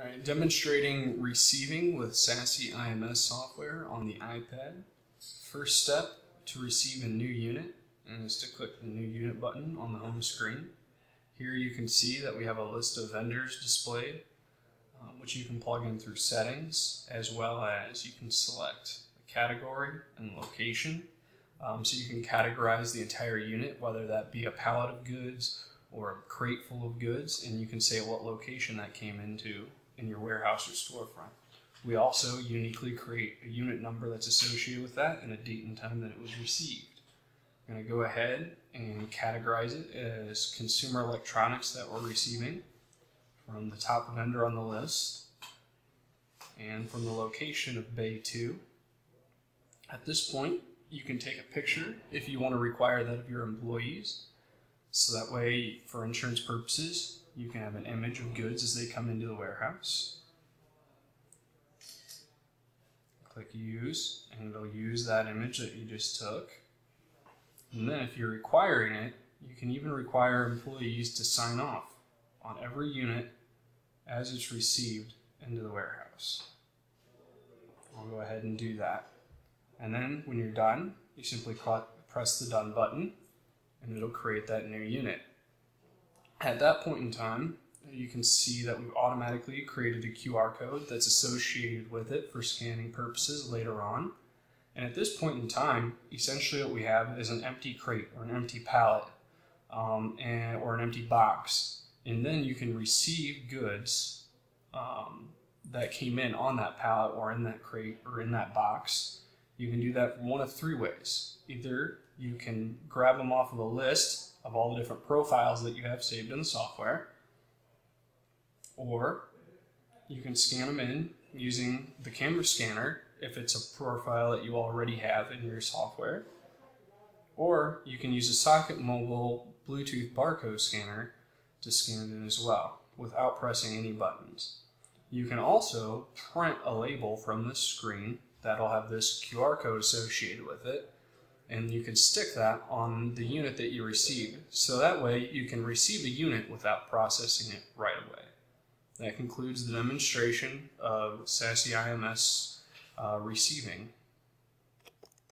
Alright, demonstrating receiving with SASSI IMS software on the iPad. First step to receive a new unit is to click the new unit button on the home screen. Here you can see that we have a list of vendors displayed, which you can plug in through settings, as well as you can select the category and location. So you can categorize the entire unit, whether that be a pallet of goods or a crate full of goods, and you can say what location that came into in your warehouse or storefront. We also uniquely create a unit number that's associated with that and a date and time that it was received. I'm going to go ahead and categorize it as consumer electronics that we're receiving from the top vendor on the list and from the location of Bay 2. At this point, you can take a picture if you want to require that of your employees. So that way, for insurance purposes, you can have an image of goods as they come into the warehouse. Click Use, and it'll use that image that you just took. And then if you're requiring it, you can even require employees to sign off on every unit as it's received into the warehouse. I'll go ahead and do that. And then when you're done, you simply press the Done button, and it'll create that new unit. At that point in time, you can see that we've automatically created a QR code that's associated with it for scanning purposes later on. And at this point in time, essentially what we have is an empty crate or an empty pallet or an empty box. And then you can receive goods that came in on that pallet or in that crate or in that box. You can do that one of three ways. Either you can grab them off of a list of all the different profiles that you have saved in the software, or you can scan them in using the camera scanner if it's a profile that you already have in your software, or you can use a Socket Mobile Bluetooth barcode scanner to scan it in as well without pressing any buttons. You can also print a label from this screen that'll have this QR code associated with it, and you can stick that on the unit that you received. So that way you can receive a unit without processing it right away. That concludes the demonstration of SASSI IMS receiving